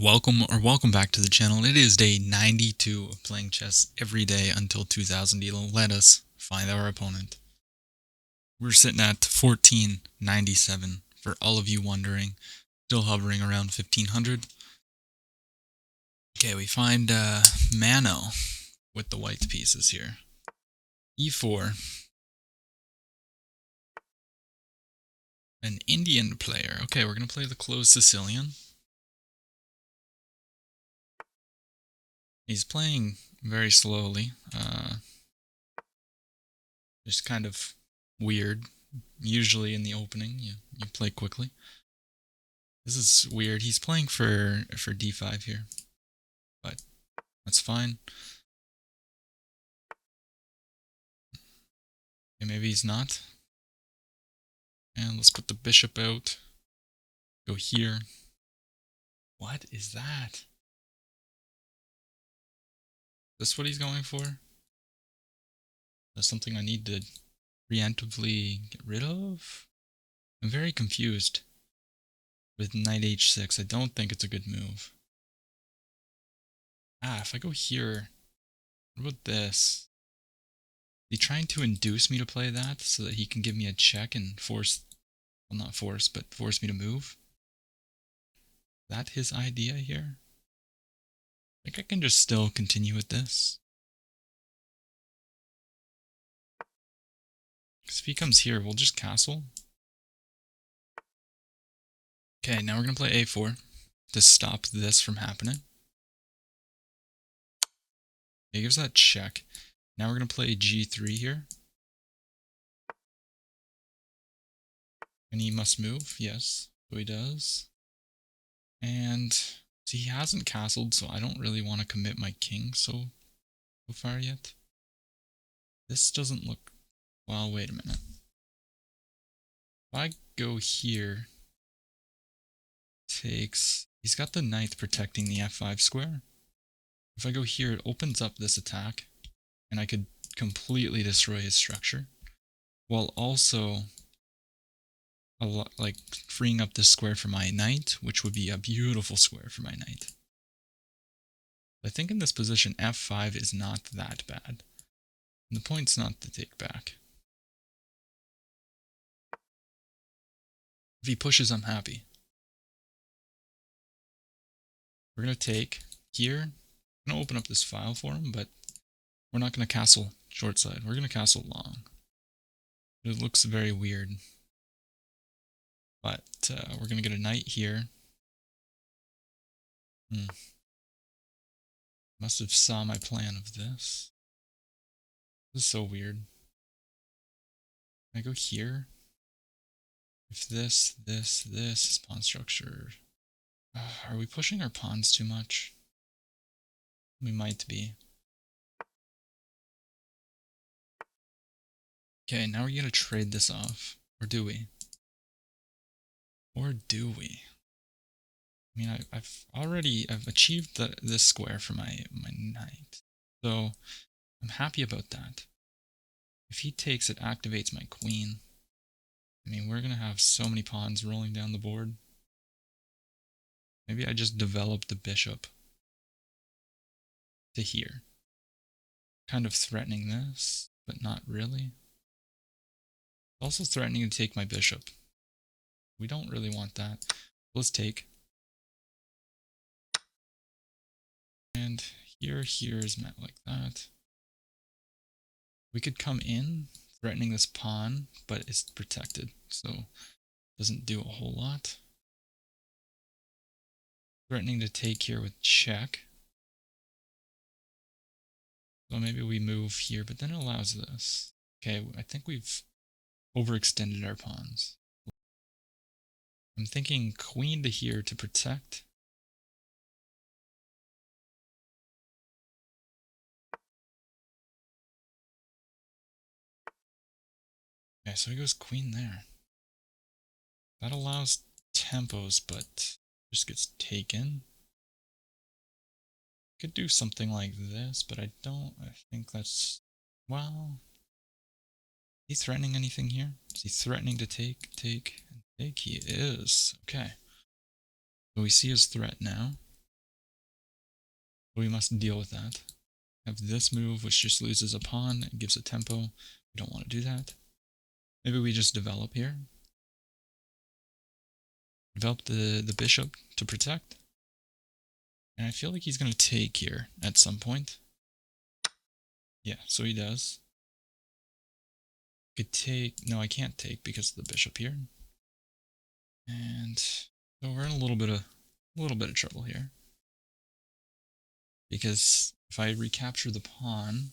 Welcome back to the channel. It is day 92 of playing chess every day until 2000 elo. Let us find our opponent. We're sitting at 1497 for all of you wondering. Still hovering around 1500. Okay, we find Mano with the white pieces here. E4. An Indian player. Okay, we're going to play the closed Sicilian. He's playing very slowly. Just kind of weird. Usually in the opening, you play quickly. This is weird. He's playing for d5 here, but that's fine. Okay, maybe he's not. And let's put the bishop out. Go here. What is that? Is this what he's going for? That's something I need to preemptively get rid of? I'm very confused with knight h6. I don't think it's a good move. If I go here, what about this? Is he trying to induce me to play that so that he can give me a check and force, well, not force, but force me to move? Is that his idea here? I think I can just still continue with this. Because if he comes here, we'll just castle. Okay, now we're going to play a4 to stop this from happening. He gives that check. Now we're going to play g3 here. And he must move, yes. So he does. And see, he hasn't castled, so I don't really want to commit my king so far yet. This doesn't look... Well, wait a minute. If I go here, takes... He's got the knight protecting the f5 square. If I go here, it opens up this attack, and I could completely destroy his structure, while also like freeing up this square for my knight, which would be a beautiful square for my knight. I think in this position, f5 is not that bad. And the point's not to take back. If he pushes, I'm happy. We're going to take here. I'm going to open up this file for him, but we're not going to castle short side. We're going to castle long. It looks very weird. But we're going to get a knight here. Must have saw my plan of this. This is so weird. Can I go here? If this is pawn structure. Are we pushing our pawns too much? We might be. Okay, now we're gonna trade this off. Or do we? Or do we? I mean, I've achieved this square for my knight. So I'm happy about that. If he takes, it activates my queen. I mean, we're gonna have so many pawns rolling down the board. Maybe I just develop the bishop to here. Kind of threatening this, but not really. Also threatening to take my bishop. We don't really want that. Let's take. And here is met like that. We could come in, threatening this pawn, but it's protected, so it doesn't do a whole lot. Threatening to take here with check. So maybe we move here, but then it allows this. Okay, I think we've overextended our pawns. I'm thinking queen to here to protect. Okay, so he goes queen there. That allows tempos, but just gets taken. Could do something like this, but I think that's, well, is he threatening anything here? Is he threatening to take, and take? He is. Okay. So we see his threat now. we must deal with that. Have this move, which just loses a pawn and gives a tempo. We don't want to do that. Maybe we just develop here. Develop the bishop to protect. And I feel like he's going to take here at some point. Yeah, so he does. Could take. No, I can't take because of the bishop here. And so we're in a little bit of trouble here. Because if I recapture the pawn,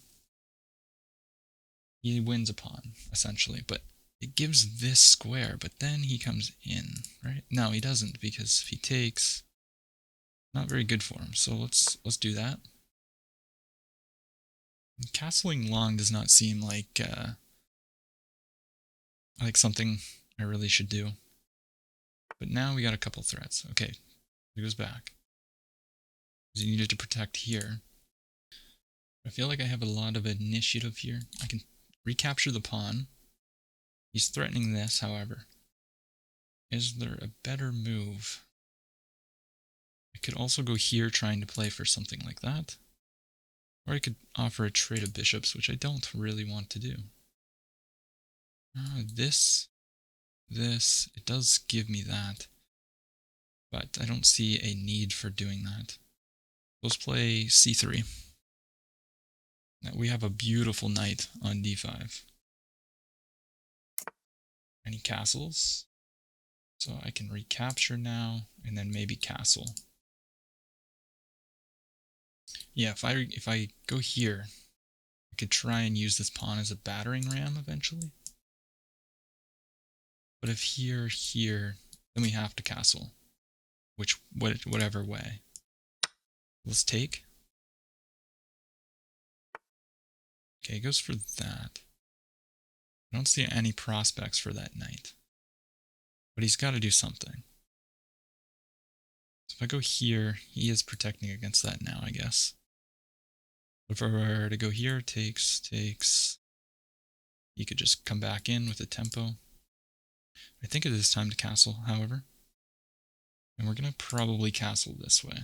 he wins a pawn, essentially. But it gives this square, but then he comes in, right? No, he doesn't, because if he takes, not very good for him. So let's do that. Castling long does not seem like something I really should do. But now we got a couple threats. Okay, he goes back. He needed to protect here. I feel like I have a lot of initiative here. I can recapture the pawn. He's threatening this, however. Is there a better move? I could also go here trying to play for something like that. Or I could offer a trade of bishops, which I don't really want to do. This, it does give me that. But I don't see a need for doing that. Let's play c3. Now we have a beautiful knight on d5. Any castles? So I can recapture now, and then maybe castle. Yeah, if I go here, I could try and use this pawn as a battering ram eventually. But if here, then we have to castle. Whatever way. Let's take. Okay, he goes for that. I don't see any prospects for that knight. But he's got to do something. So if I go here, he is protecting against that now, I guess. If I were to go here, takes. He could just come back in with a tempo. I think it is time to castle, however. And we're going to probably castle this way.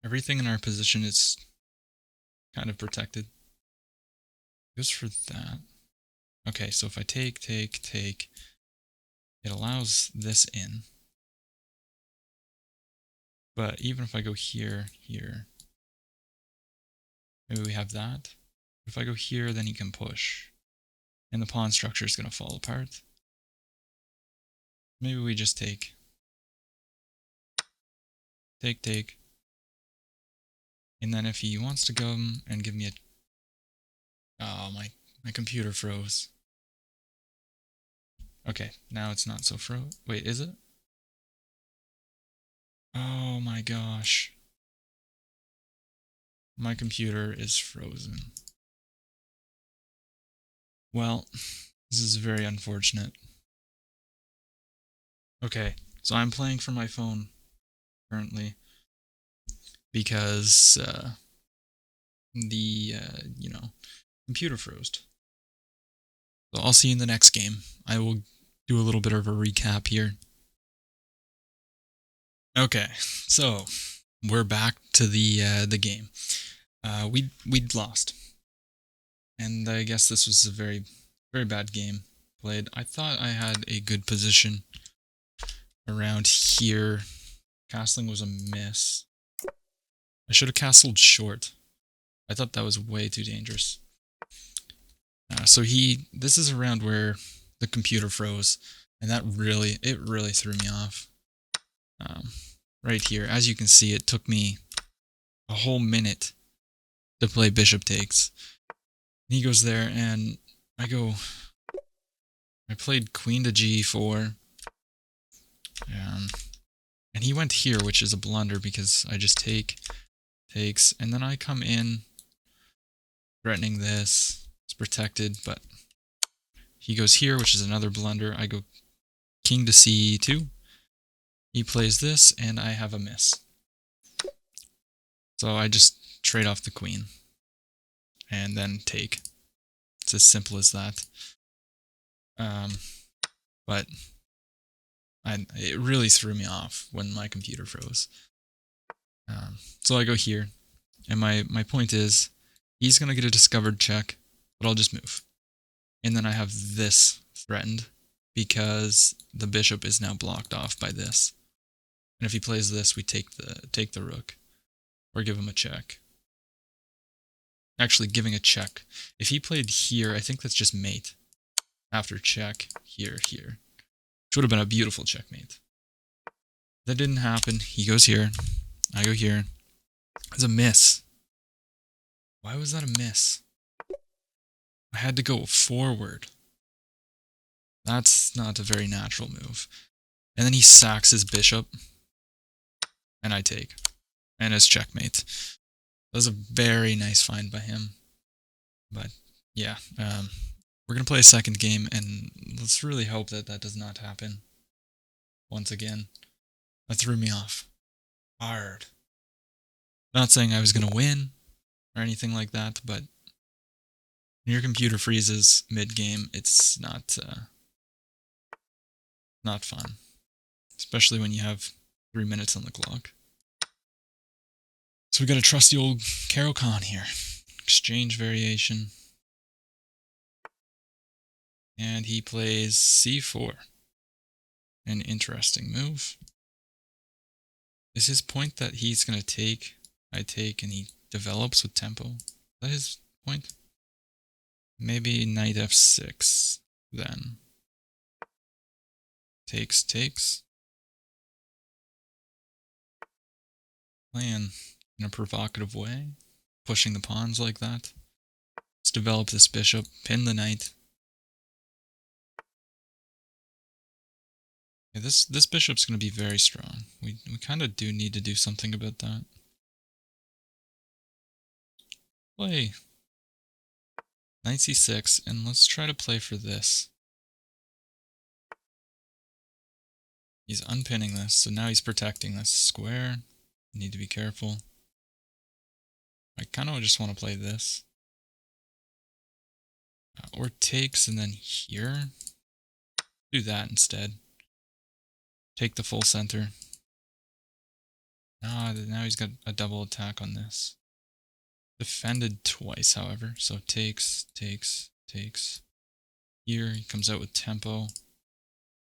Everything in our position is kind of protected. Goes for that. Okay, so if I take, it allows this in. But even if I go here, maybe we have that. If I go here, then he can push. And the pawn structure is going to fall apart. Maybe we just take. Take. And then if he wants to go and give me a... Oh, my computer froze. Okay, now it's not so froze. Wait, is it? Oh my gosh. My computer is frozen. Well, this is very unfortunate. Okay, so I'm playing from my phone currently because the computer froze. So I'll see you in the next game. I will do a little bit of a recap here. Okay, so we're back to the game. We'd lost, and I guess this was a very bad game played. I thought I had a good position around here. Castling was a miss. I should have castled short. I thought that was way too dangerous. So this is around where the computer froze, and it really threw me off. Right here, as you can see, it took me a whole minute to play bishop takes. And he goes there, and I played queen to g4. And he went here, which is a blunder because I just takes, and then I come in, threatening this. It's protected, but he goes here, which is another blunder. I go king to c2. He plays this, and I have a miss. So I just trade off the queen, and then take. It's as simple as that. But It really threw me off when my computer froze. So I go here, and my point is, he's gonna get a discovered check, but I'll just move. And then I have this threatened because the bishop is now blocked off by this. And if he plays this, we take the rook, or give him a check. Actually, giving a check. If he played here, I think that's just mate. After check, here, here. Which would have been a beautiful checkmate. That didn't happen. He goes here. I go here. It's a miss. Why was that a miss? I had to go forward. That's not a very natural move. And then he sacks his bishop. And I take. And it's checkmate. That was a very nice find by him. But yeah, we're going to play a second game, and let's really hope that that does not happen once again. That threw me off hard. Not saying I was going to win or anything like that, but when your computer freezes mid-game, it's not fun. Especially when you have 3 minutes on the clock. So we got to trust the old Caro-Kann here. Exchange variation. And he plays c4. An interesting move. Is his point that he's going to take, I take, and he develops with tempo? Is that his point? Maybe knight f6, then. Takes, takes. Playing in a provocative way. Pushing the pawns like that. Let's develop this bishop, pin the knight. Yeah, this bishop's going to be very strong. We kind of do need to do something about that. Play knight c6, and let's try to play for this. He's unpinning this, so now he's protecting this square. Need to be careful. I kind of just want to play this. Or takes, and then here. Do that instead. Take the full center. Now he's got a double attack on this. Defended twice, however. So takes, takes, takes. Here, he comes out with tempo.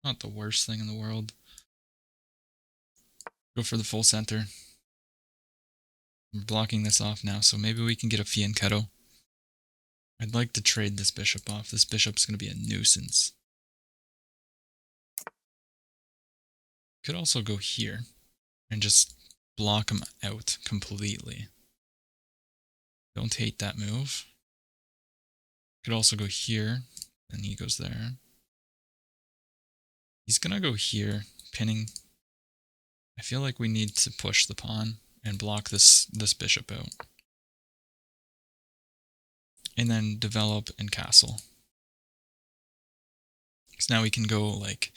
Not the worst thing in the world. Go for the full center. We're blocking this off now, so maybe we can get a fianchetto. I'd like to trade this bishop off. This bishop's going to be a nuisance. Could also go here and just block him out completely. Don't hate that move. Could also go here, and he goes there. He's going to go here, pinning. I feel like we need to push the pawn and block this bishop out. And then develop and castle. Because now we can go like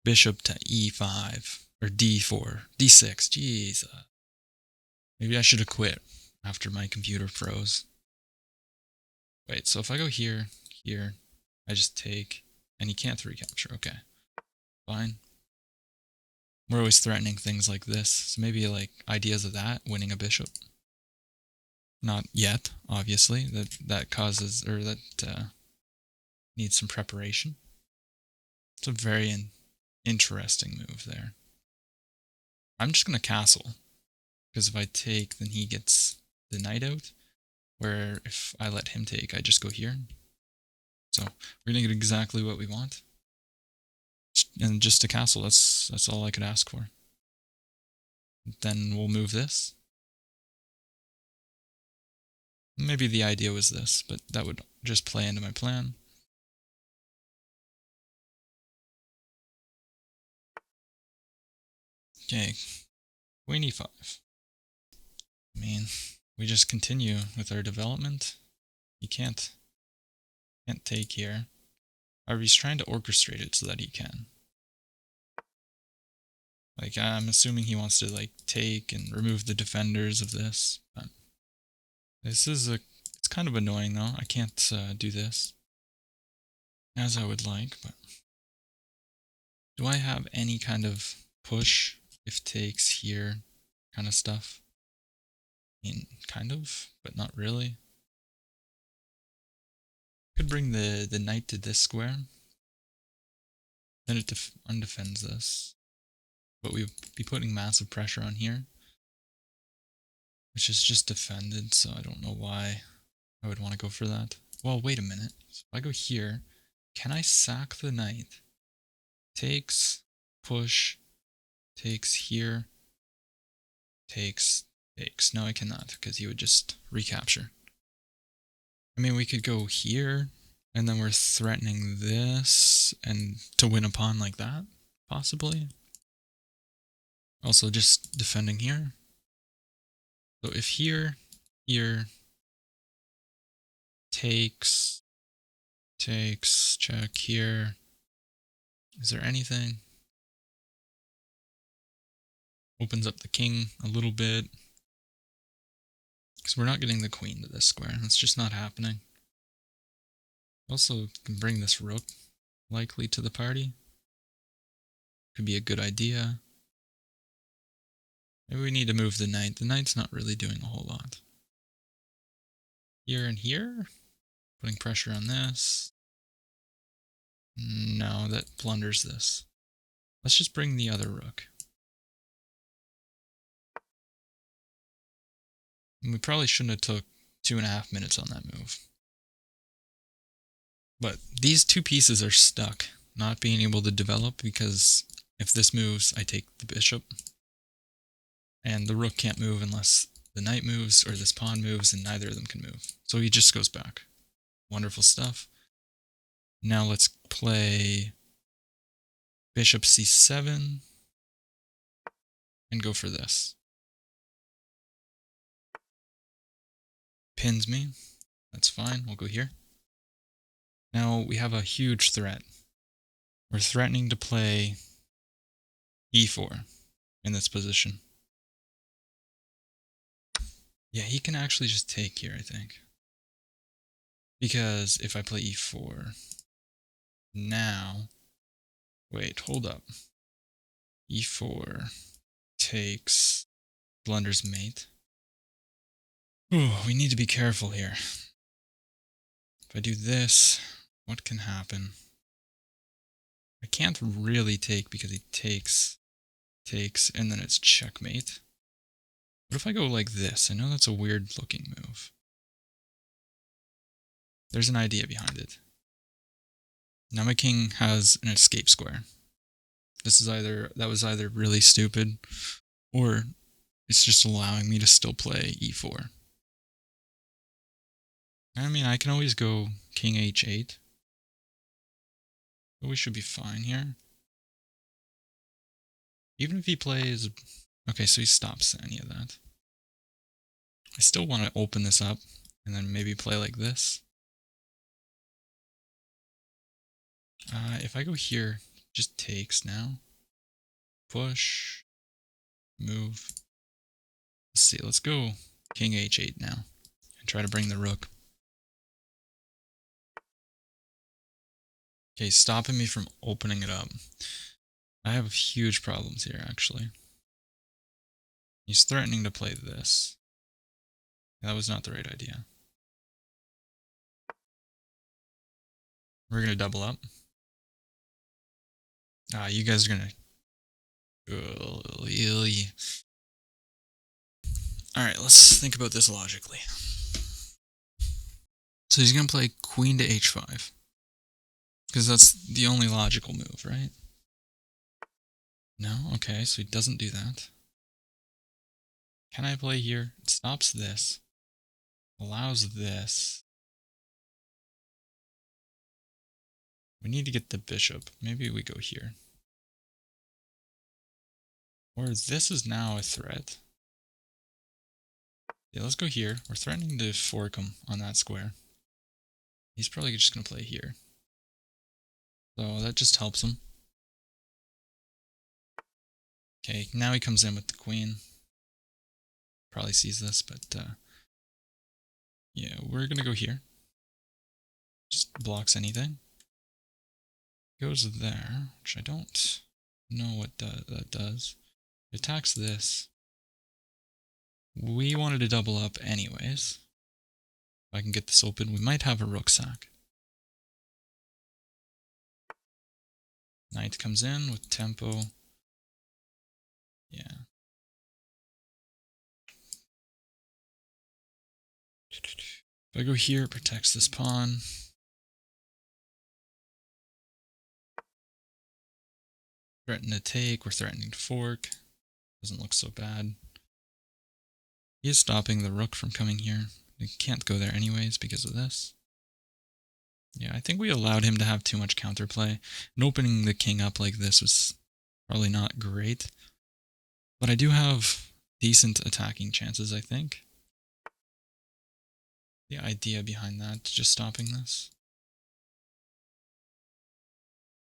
bishop to e5 or d4, d6. Jeez. Maybe I should have quit after my computer froze. Wait, so if I go here, here, I just take, and he can't recapture. Okay, fine. We're always threatening things like this, so maybe like ideas of that, winning a bishop. Not yet, obviously. That causes, or that needs some preparation. It's a very interesting move there. I'm just going to castle, because if I take, then he gets the knight out, where if I let him take, I just go here. So we're going to get exactly what we want. And just a castle, that's all I could ask for. Then we'll move this. Maybe the idea was this, but that would just play into my plan. Okay, queen e5. I mean, we just continue with our development. He can't take here. However, he's trying to orchestrate it so that he can. Like, I'm assuming he wants to like take and remove the defenders of this. But this is it's kind of annoying though. I can't do this as I would like, but Do I have any kind of push if takes here kind of stuff? I mean, kind of, but not really. Could bring the knight to this square. Then it undefends this. But we'd be putting massive pressure on here, which is just defended, so I don't know why I would want to go for that. Well, wait a minute. So if I go here, can I sack the knight? Takes, push, takes here, takes. No, I cannot, because he would just recapture. I mean, we could go here, and then we're threatening this, and to win a pawn like that, possibly. Also, just defending here. So if here, takes, check here. Is there anything? Opens up the king a little bit. Because we're not getting the queen to this square. That's just not happening. Also, can bring this rook likely to the party. Could be a good idea. Maybe we need to move the knight. The knight's not really doing a whole lot. Here and here. Putting pressure on this. No, that blunders this. Let's just bring the other rook. And we probably shouldn't have took 2.5 minutes on that move. But these two pieces are stuck, not being able to develop, because if this moves, I take the bishop. And the rook can't move unless the knight moves or this pawn moves, and neither of them can move. So he just goes back. Wonderful stuff. Now let's play bishop c7 and go for this. Pins me. That's fine. We'll go here. Now we have a huge threat. We're threatening to play e4 in this position. Yeah, he can actually just take here, I think. Because if I play e4, now, wait, hold up. e4 takes blunder's mate. Ooh, we need to be careful here. If I do this, what can happen? I can't really take because he takes, and then it's checkmate. What if I go like this? I know that's a weird looking move. There's an idea behind it. Now my king has an escape square. That was either really stupid, or it's just allowing me to still play e4. I mean, I can always go king h8. But we should be fine here. Even if he plays... Okay, so he stops any of that. I still want to open this up and then maybe play like this. If I go here, just takes now. Push. Move. Let's see, let's go king h8 now. And try to bring the rook. Okay, he's stopping me from opening it up. I have huge problems here, actually. He's threatening to play this. That was not the right idea. We're going to double up. You guys are going to... Alright, let's think about this logically. So he's going to play queen to h5. Because that's the only logical move, right? No? Okay, so he doesn't do that. Can I play here? It stops this. Allows this. We need to get the bishop. Maybe we go here. Or this is now a threat. Yeah, let's go here. We're threatening to fork him on that square. He's probably just going to play here. So that just helps him. Okay, now he comes in with the queen. Probably sees this, but yeah, we're going to go here. Just blocks anything. Goes there, which I don't know what that does. It attacks this. We wanted to double up anyways. If I can get this open, we might have a rook sack. Knight comes in with tempo. Yeah. If I go here, it protects this pawn. Threaten to take, we're threatening to fork. Doesn't look so bad. He is stopping the rook from coming here. It can't go there anyways because of this. Yeah, I think we allowed him to have too much counterplay. And opening the king up like this was probably not great. But I do have decent attacking chances, I think. The idea behind that, just stopping this.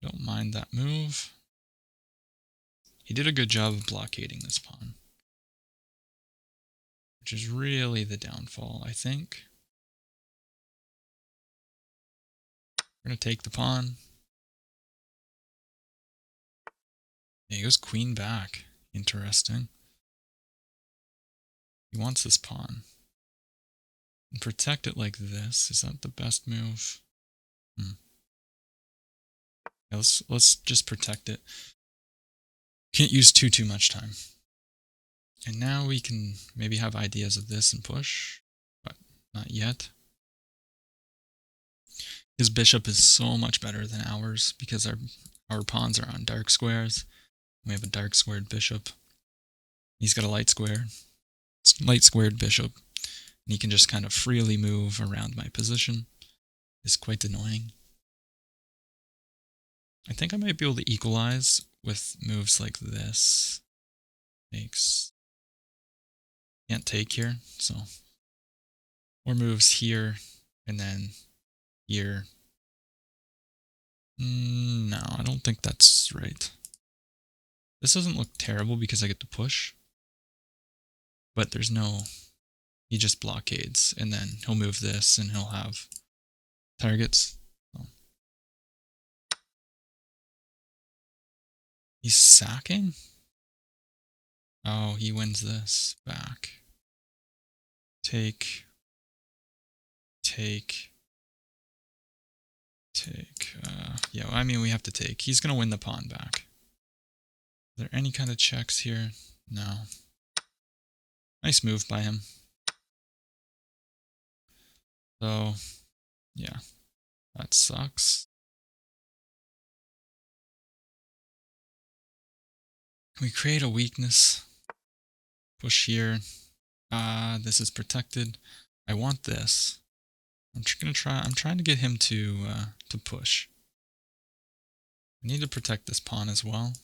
Don't mind that move. He did a good job of blockading this pawn, which is really the downfall, I think. We're going to take the pawn. Yeah, he goes queen back. Interesting. He wants this pawn. And protect it like this. Is that the best move? Yeah, let's just protect it. Can't use too much time. And now we can maybe have ideas of this and push, but not yet. His bishop is so much better than ours because our pawns are on dark squares. We have a dark squared bishop. He's got a light square. It's light squared bishop. And he can just kind of freely move around my position. It's quite annoying. I think I might be able to equalize with moves like this. Takes. Can't take here, so. Or moves here and then here. No, I don't think that's right. This doesn't look terrible because I get to push. But there's no... He just blockades, and then he'll move this, and he'll have targets. So. He's sacking? Oh, he wins this back. Take. Yeah, I mean, we have to take. He's going to win the pawn back. Are there any kind of checks here? No. Nice move by him. So, yeah, that sucks. Can we create a weakness? Push here. This is protected. I want this. I'm trying to get him to push. I need to protect this pawn as well.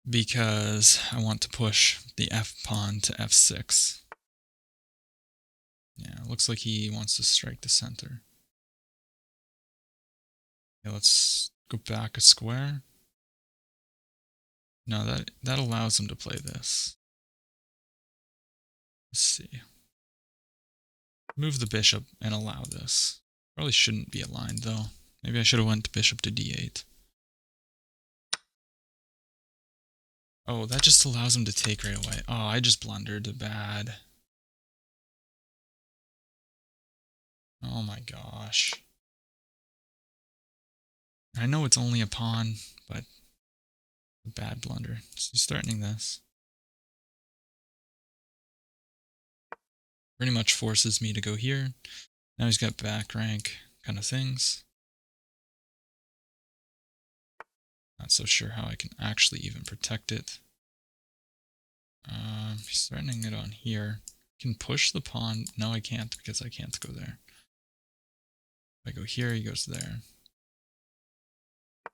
Because I want to push the f pawn to f6. Yeah, it looks like he wants to strike the center. Okay, let's go back a square. No, that allows him to play this. Let's see. Move the bishop and allow this. Probably shouldn't be aligned though. Maybe I should have went bishop to d8. Oh, that just allows him to take right away. Oh, I just blundered bad. Oh my gosh. I know it's only a pawn, but a bad blunder. So he's threatening this. Pretty much forces me to go here. Now he's got back rank kind of things. Not so sure how I can actually even protect it. He's threatening it on here. Can push the pawn. No, I can't because I can't go there. If I go here, he goes there.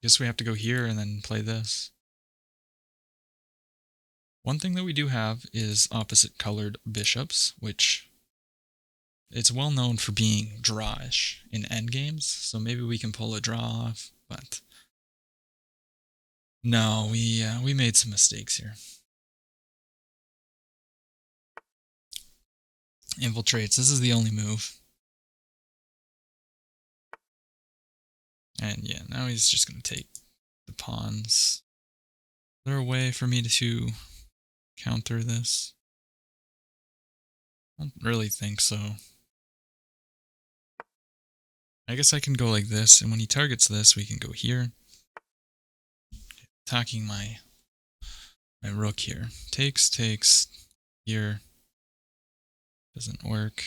Guess we have to go here and then play this. One thing that we do have is opposite colored bishops, which it's well known for being drawish in endgames, so maybe we can pull a draw off, but no, we made some mistakes here. Infiltrates, this is the only move. And yeah, now he's just going to take the pawns. Is there a way for me to counter this? I don't really think so. I guess I can go like this, and when he targets this, we can go here. Attacking my rook here. Takes, here. Doesn't work.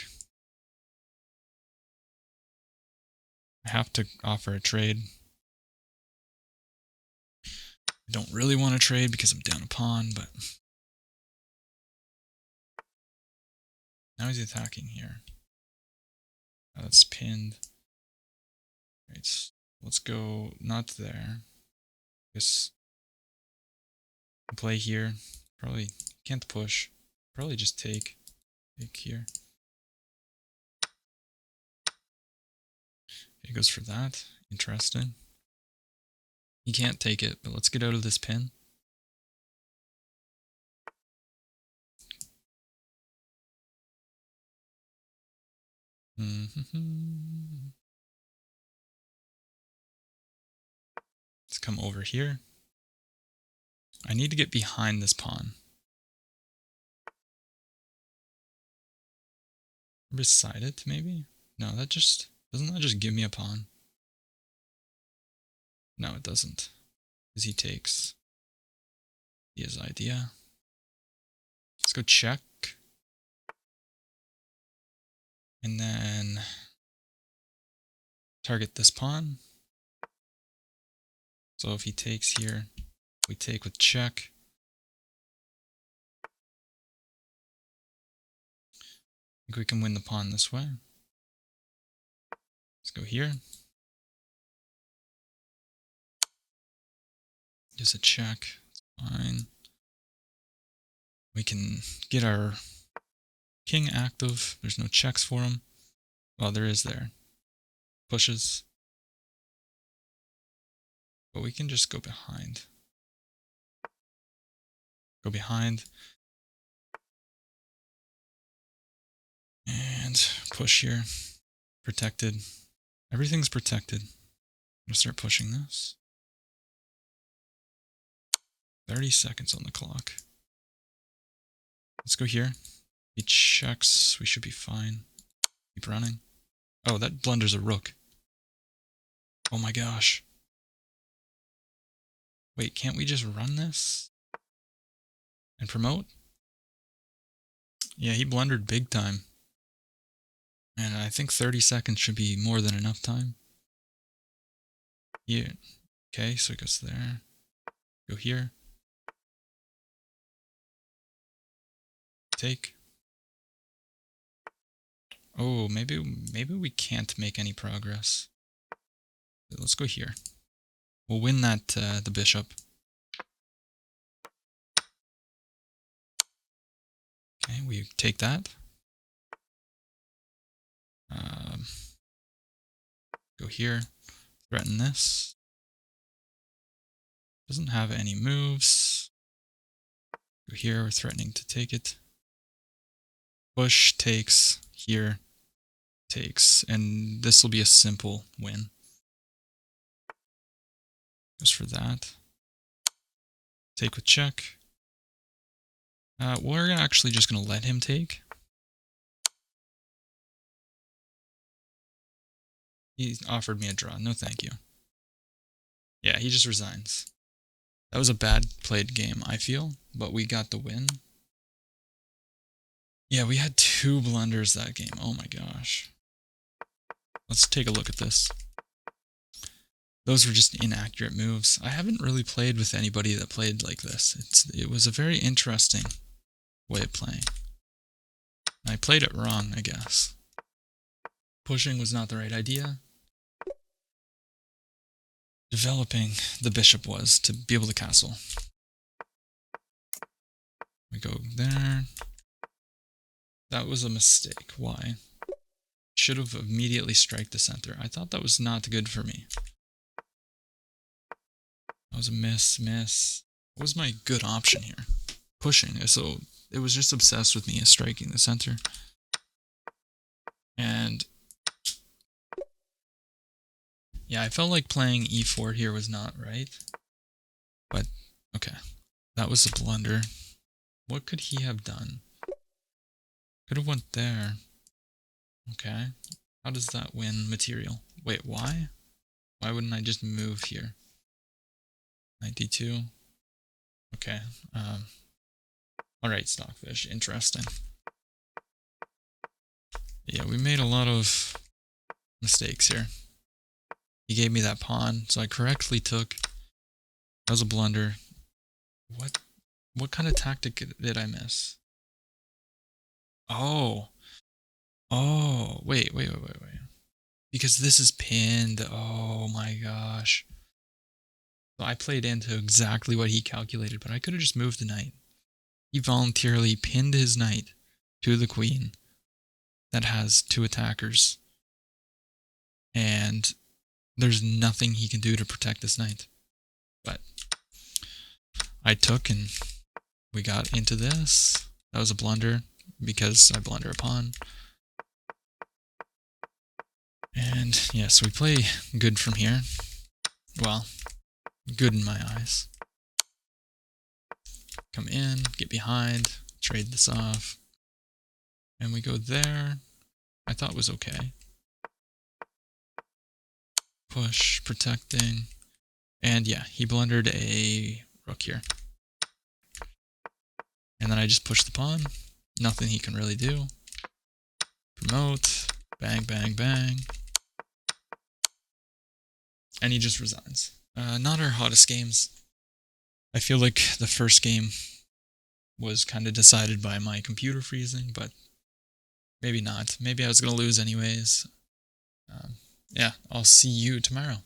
I have to offer a trade. I don't really want to trade because I'm down a pawn, but now he's attacking here. Oh, that's pinned. Right, let's go not there. Guess play here. Probably can't push. Probably just take here. It goes for that. Interesting. He can't take it, but let's get out of this pin. Let's come over here. I need to get behind this pawn. Beside it, maybe? No, that just... Doesn't that just give me a pawn? No, it doesn't. Because he takes. He has idea. Let's go check. And then target this pawn. So if he takes here, we take with check. I think we can win the pawn this way. Let's go here. Just a check. Fine. We can get our king active. There's no checks for him. Well, there is there. Pushes. But we can just go behind. Go behind. And push here. Protected. Everything's protected. I'm gonna start pushing this. 30 seconds on the clock. Let's go here. He checks. We should be fine. Keep running. Oh, that blunders a rook. Oh my gosh. Wait, can't we just run this? And promote? Yeah, he blundered big time. And I think 30 seconds should be more than enough time. Yeah. Okay, so it goes there. Go here. Take. Oh, maybe we can't make any progress. Let's go here. We'll win that the bishop. Okay, we take that. Go here. Threaten this. Doesn't have any moves. Go here. We're threatening to take it. Push takes here. Takes, and this will be a simple win. Goes for that. Take with check. We're actually just going to let him take. He offered me a draw. No thank you. Yeah, he just resigns. That was a bad played game, I feel, but we got the win. Yeah, we had 2 blunders that game. Oh my gosh. Let's take a look at this. Those were just inaccurate moves. I haven't really played with anybody that played like this. It was a very interesting way of playing. I played it wrong, I guess. Pushing was not the right idea. Developing the bishop was to be able to castle. We go there. That was a mistake. Why? Should have immediately strike the center. I thought that was not good for me. That was a miss. What was my good option here? Pushing. So it was just obsessed with me as striking the center. And yeah, I felt like playing e4 here was not right. But, okay. That was a blunder. What could he have done? Could have went there. Okay. How does that win material? Wait, why? Why wouldn't I just move here? 92. Okay. Alright, Stockfish. Interesting. Yeah, we made a lot of mistakes here. He gave me that pawn, so I correctly took. That was a blunder. What kind of tactic did I miss? Oh. Oh, wait. Because this is pinned. Oh my gosh. So I played into exactly what he calculated, but I could have just moved the knight. He voluntarily pinned his knight to the queen that has 2 attackers. And there's nothing he can do to protect this knight. But I took and we got into this. That was a blunder because I blunder a pawn. And yeah, so we play good from here. Well, good in my eyes. Come in, get behind, trade this off. And we go there. I thought was okay. Push, protecting. And yeah, he blundered a rook here. And then I just push the pawn. Nothing he can really do. Promote. Bang, bang, bang. And he just resigns. Not our hottest games. I feel like the first game was kind of decided by my computer freezing, but maybe not. Maybe I was going to lose anyways. Yeah, I'll see you tomorrow.